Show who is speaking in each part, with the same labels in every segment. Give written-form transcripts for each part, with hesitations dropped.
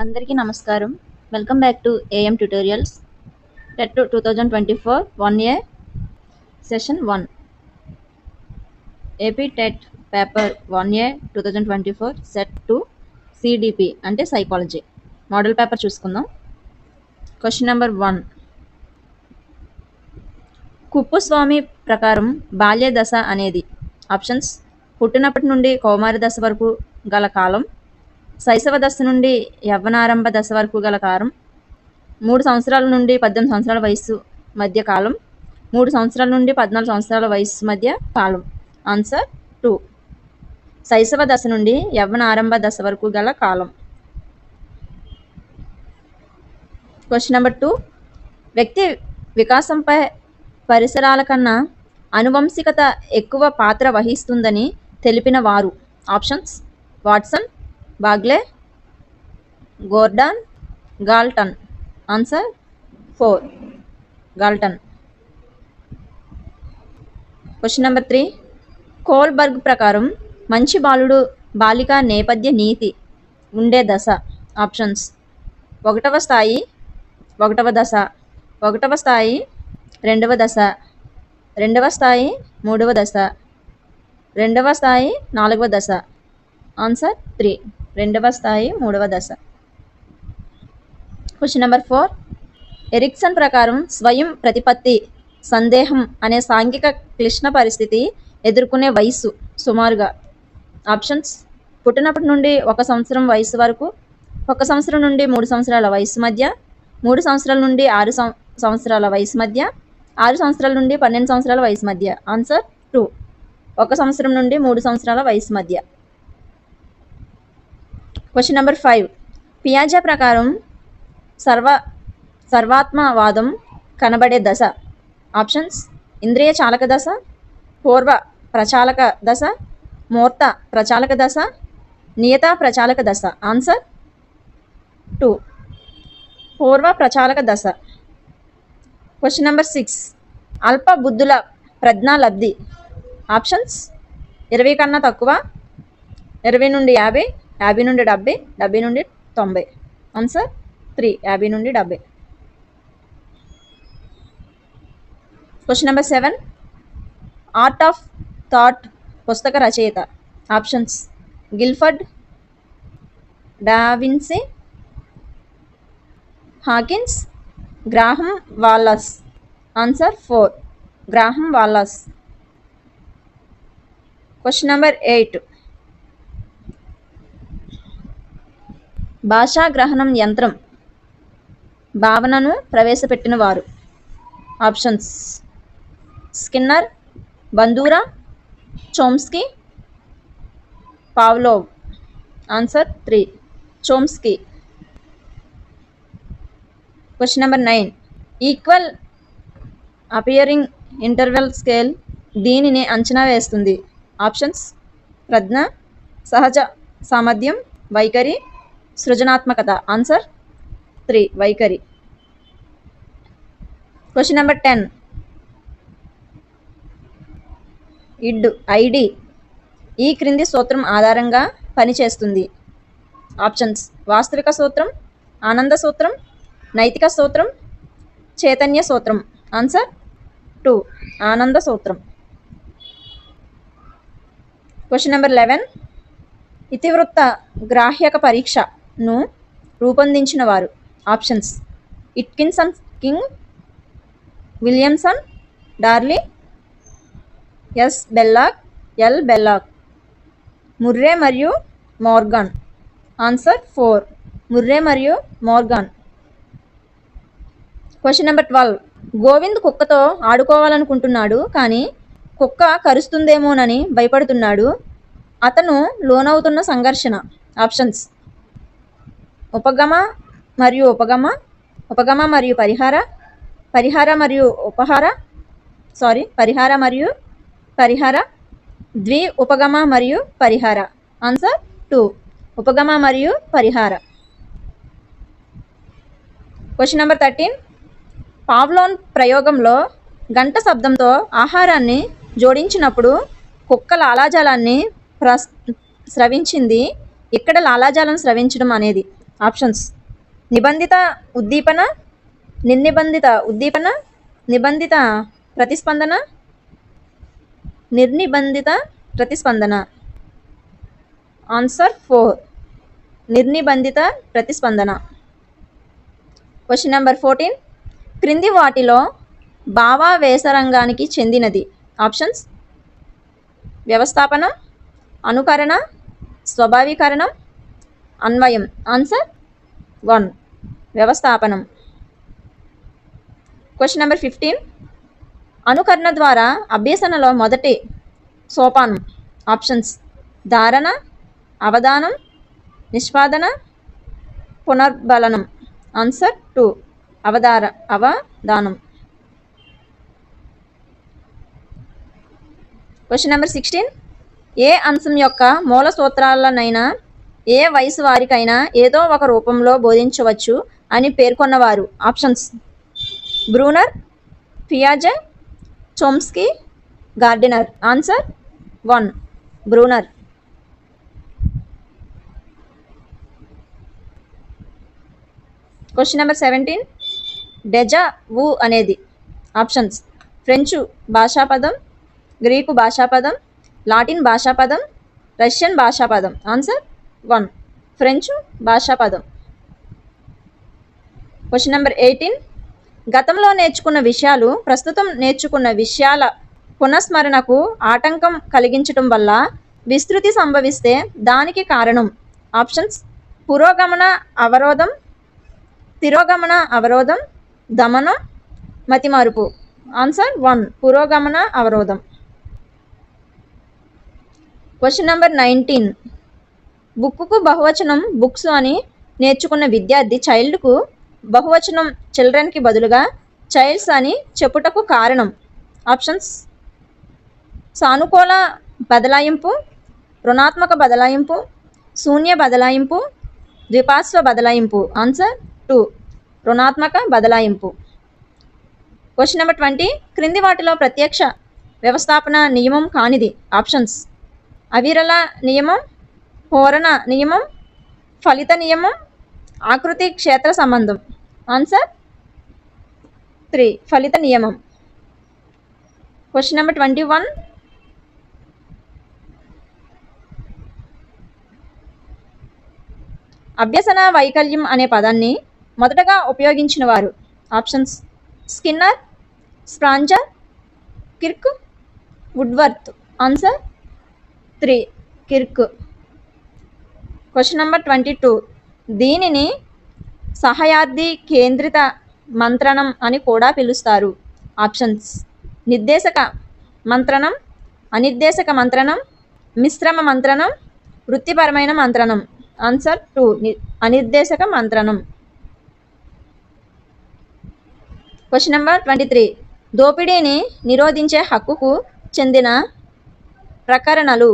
Speaker 1: అందరికీ నమస్కారం. Welcome back to AM tutorials. TET 2024 1A session 1 AP TET paper 1A 2024 set 2 CDP అంటే psychology model paper చూసుకుందాం. Question number 1. Kuppuswamy ప్రకారం బాల్య దశ అనేది ఆప్షన్స్: పుట్టినప్పటి నుండి కౌమార దశ వరకు గల కాలం, శైశవ దశ నుండి యవ్వనారంభ దశ వరకు గల కాలం, 3 సంవత్సరాల నుండి 18 సంవత్సరాల వయస్సు మధ్య కాలం, 3 సంవత్సరాల నుండి 14 సంవత్సరాల వయస్సు మధ్య కాలం. ఆన్సర్ 2. శైశవ దశ నుండి యవ్వనారంభ దశ వరకు గల కాలం. Question number 2. వ్యక్తి వికాసంపై పరిసరాల కన్నా అనువంశికత ఎక్కువ పాత్ర వహిస్తుందని తెలిపిన వారు. Options: Watson, Bagley, Gordon, Galton. Answer 4. Galton. Question number 3. Kohlberg ప్రకారం మంచి బాలుడు బాలిక నేపథ్య నీతి ఉండే దశ. ఆప్షన్స్: 1వ స్థాయి 1వ దశ, 1వ స్థాయి 2వ దశ, 2వ స్థాయి 3వ దశ, 2వ స్థాయి 4వ దశ. ఆన్సర్ 3. 2వ స్థాయి 3వ దశ. Question number 4. ఎరిక్సన్ ప్రకారం స్వయం ప్రతిపత్తి సందేహం అనే సాంఘిక క్లిష్ట పరిస్థితి ఎదుర్కొనే వయస్సు సుమారుగా. ఆప్షన్స్: పుట్టినప్పటి నుండి 1 సంవత్సరం వయసు వరకు, 1 సంవత్సరం నుండి 3 సంవత్సరాల వయసు మధ్య, 3 సంవత్సరాల నుండి 6 సంవత్సరాల వయసు మధ్య, 6 సంవత్సరాల నుండి 12 సంవత్సరాల వయసు మధ్య. ఆన్సర్ 2. 1 సంవత్సరం నుండి 3 సంవత్సరాల వయసు మధ్య. Question number 5. పియాజే ప్రకారం సర్వాత్మవాదం కనబడే దశ. ఆప్షన్స్: ఇంద్రియ చాలక దశ, పూర్వ ప్రచాలక దశ, మూర్త ప్రచాలక దశ, నియత ప్రచాలక దశ. ఆన్సర్ 2. పూర్వ ప్రచాలక దశ. Question number 6. అల్ప బుద్ధుల ప్రజ్ఞాలబ్ధి. ఆప్షన్స్: 20 కన్నా తక్కువ, 20 నుండి 50, 50 నుండి 70, 70 నుండి 90. ఆన్సర్ 3. 50 నుండి 70. Question number 7. Art of thought పుస్తక రచయిత. Options: Guilford, da Vinci, Hawkins, Graham Wallas. Answer 4. Graham Wallas. Question number 8. భాషా గ్రహణం యంత్రం భావనను ప్రవేశపెట్టిన వారు. Options: Skinner, Bandura, Chomsky, Pavlov. Answer 3. Chomsky. Question number 9. Equal appearing interval scale దీనిని అంచనా వేస్తుంది. ఆప్షన్స్: ప్రజ్ఞ, సహజ సామర్థ్యం, వైఖరి, సృజనాత్మకత. ఆన్సర్ 3. వైఖరి. Question number 10. ఐడి ఈ క్రింది సూత్రం ఆధారంగా పనిచేస్తుంది. ఆప్షన్స్: వాస్తవిక సూత్రం, ఆనంద సూత్రం, నైతిక సూత్రం, చైతన్య సూత్రం. ఆన్సర్ 2. ఆనంద సూత్రం. Question number 11. ఇతివృత్త గ్రాహ్యక పరీక్షను రూపొందించిన వారు. Options: Atkinson, King, Williamson, Darley, S Bellak, L Bellak, Murray మరియు మోర్గాన్. ఆన్సర్ 4. ముర్రే మరియు మోర్గాన్. Question number 12. గోవింద్ కుక్కతో ఆడుకోవాలనుకుంటున్నాడు, కానీ కుక్క కరుస్తుందేమోనని భయపడుతున్నాడు. అతను లోనవుతున్న సంఘర్షణ. ఆప్షన్స్: ఉపగమ మరియు ఉపగమ, ఉపగమ మరియు పరిహార, పరిహార మరియు పరిహార, ద్వి ఉపగమ మరియు పరిహార. ఆన్సర్ 2. ఉపగమ మరియు పరిహార. Question number 13. పావ్లోన్ ప్రయోగంలో గంట శబ్దంతో ఆహారాన్ని జోడించినప్పుడు కుక్క లాలాజలాన్ని స్రవించింది. ఇక్కడ లాలాజలం స్రవించడం అనేది ఆప్షన్స్ నిబంధిత ఉద్దీపన, నిర్నిబంధిత ఉద్దీపన, నిబంధిత ప్రతిస్పందన, నిర్నిబంధిత ప్రతిస్పందన. ఆన్సర్ 4, నిర్నిబంధిత ప్రతిస్పందన. Question number 14. క్రింది వాటిలో భావావేశ రంగానికి చెందినది? ఆప్షన్స్ వ్యవస్థాపనం, అనుకరణ, స్వభావీకరణం, అన్వయం. ఆన్సర్ 1, వ్యవస్థాపనం. Question number 15. అనుకరణ ద్వారా అభ్యసనలో మొదటి సోపానం. ఆప్షన్స్ ధారణ, అవధానం, నిష్పాదన, పునర్బలనం. ఆన్సర్ 2, అవధానం. Question number 16. ఏ అంశం యొక్క మూల సూత్రాలనైనా ఏ వయసు వారికైనా ఏదో ఒక రూపంలో బోధించవచ్చు అని పేర్కొన్నవారు? ఆప్షన్స్ బ్రూనర్, పియాజే, Chomsky, Gardner. Answer 1, Bruner. Question number 17. Deja vu అనేది ఆప్షన్స్ ఫ్రెంచు భాషాపదం, గ్రీకు భాషాపదం, లాటిన్ భాషాపదం, రష్యన్ భాషాపదం. ఆన్సర్ 1, ఫ్రెంచు భాషాపదం. Question number 18. గతంలో నేర్చుకున్న విషయాలు ప్రస్తుతం నేర్చుకున్న విషయాల పునఃస్మరణకు ఆటంకం కలిగించటం వల్ల విస్తృతి సంభవిస్తే దానికి కారణం? ఆప్షన్స్ పురోగమన అవరోధం, తిరోగమన అవరోధం, దమనం, మతిమరుపు. ఆన్సర్ 1, పురోగమన అవరోధం. Question number 19. బుక్కుకు బహువచనం బుక్స్ అని నేర్చుకున్న విద్యార్థి చైల్డ్కు బహువచనం చిల్డ్రన్కి బదులుగా చైల్డ్స్ అని చెప్పుటకు కారణం? ఆప్షన్స్ సానుకూల బదలాయింపు, రుణాత్మక బదలాయింపు, శూన్య బదలాయింపు, ద్విపార్శ్వ బదలాయింపు. ఆన్సర్ 2, రుణాత్మక బదలాయింపు. Question number 20. క్రింది వాటిలో ప్రత్యక్ష వ్యవస్థాపన నియమం కానిది? ఆప్షన్స్ అవిరళ నియమం, హోరణ నియమం, ఫలిత నియమం, ఆకృతి క్షేత్ర సంబంధం. ఆన్సర్ 3, ఫలిత నియమం. Question number 21. అభ్యసన వైకల్యం అనే పదాన్ని మొదటగా ఉపయోగించిన వారు? Options Skinner, Spranger, Kirk, Woodworth. Answer 3, Kirk. Question number 22. దీనిని సహయార్థి కేంద్రిత మంత్రణం అని కూడా పిలుస్తారు. ఆప్షన్స్ నిర్దేశక మంత్రణం, అనిర్దేశక మంత్రణం, మిశ్రమ మంత్రణం, వృత్తిపరమైన మంత్రణం. ఆన్సర్ 2, అనిర్దేశక మంత్రణం. Question number 23. దోపిడీని నిరోధించే హక్కుకు చెందిన ప్రకరణలు?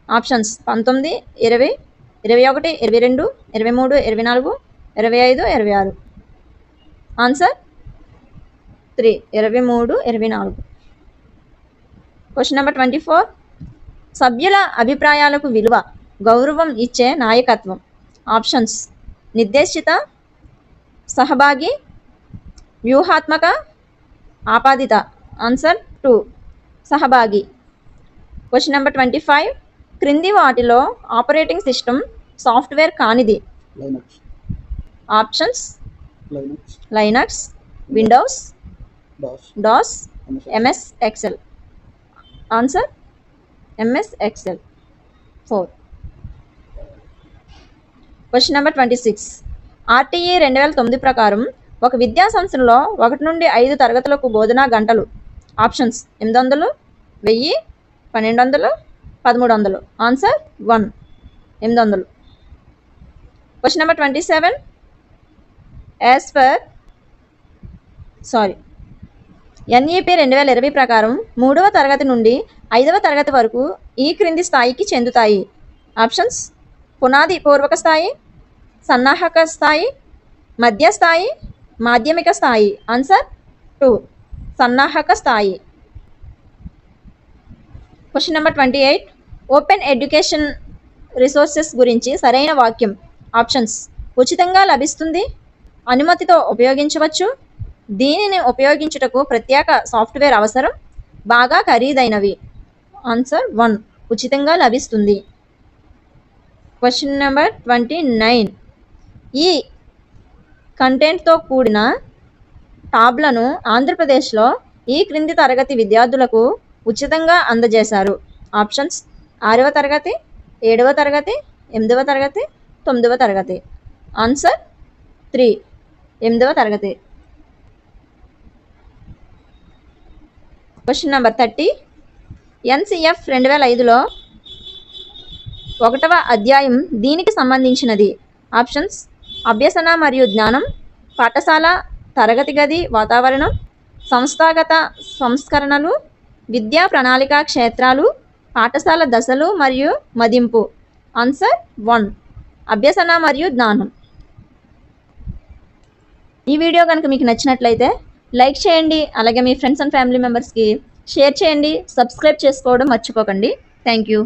Speaker 1: ఆప్షన్స్ 19, 20, 21, 22, 23, 24, 25, 26. ఆన్సర్ 3, 23, 24. Question number 24. సభ్యుల అభిప్రాయాలకు విలువ, గౌరవం ఇచ్చే నాయకత్వం? ఆప్షన్స్ నిర్దేశిత, సహభాగి, వ్యూహాత్మక, ఆపాదిత. ఆన్సర్ 2, సహభాగి. Question number 25. క్రింది వాటిలో ఆపరేటింగ్ సిస్టమ్ సాఫ్ట్వేర్ కానిది? Options Linux, Windows, DOS, MS Excel. Answer MS Excel 4. Question number 26. RTE 2009 ప్రకారం ఒక విద్యా సంస్థలో 1 నుండి 5 తరగతులకు బోధనా గంటలు? Options 800, 1000, 1200, 1300. Answer 1, 800. Question number 27. NEP 2020 ప్రకారం 3వ తరగతి నుండి 5వ తరగతి వరకు ఈ క్రింది స్థాయికి చెందుతాయి? ఆప్షన్స్ పునాది పూర్వక స్థాయి, సన్నాహక స్థాయి, మధ్య స్థాయి, మాధ్యమిక స్థాయి. ఆన్సర్ 2, సన్నాహక స్థాయి. Question number 28. Open education resources గురించి సరైన వాక్యం ఆప్షన్స్ ఉచితంగా లభిస్తుంది, అనుమతితో ఉపయోగించవచ్చు, దీనిని ఉపయోగించుటకు ప్రత్యేక సాఫ్ట్వేర్ అవసరం, బాగా ఖరీదైనవి. ఆన్సర్ 1 ఉచితంగా లభిస్తుంది. Question number 29. ఈ కంటెంట్తో కూడిన టాబ్లను ఆంధ్రప్రదేశ్లో ఈ క్రింది తరగతి విద్యార్థులకు ఉచితంగా అందజేశారు. ఆప్షన్స్ 6వ తరగతి, 7వ తరగతి, 8వ తరగతి, 9వ తరగతి. ఆన్సర్ 3 8వ తరగతి. Question number 30. ఎన్సిఎఫ్ 2005లో 1వ అధ్యాయం దీనికి సంబంధించినది. ఆప్షన్స్ అభ్యసన మరియు జ్ఞానం, పాఠశాల తరగతి గది వాతావరణం, సంస్థాగత సంస్కరణలు, విద్యా ప్రణాళిక క్షేత్రాలు, పాఠశాల దశలు మరియు మదింపు. ఆన్సర్ 1 అభ్యసన మరియు జ్ఞానం. ఈ వీడియో కనుక మీకు నచ్చినట్లయితే లైక్ చేయండి, అలాగే మీ ఫ్రెండ్స్ అండ్ ఫ్యామిలీ మెంబర్స్కి షేర్ చేయండి, సబ్స్క్రైబ్ చేసుకోవడం మర్చిపోకండి. Thank you.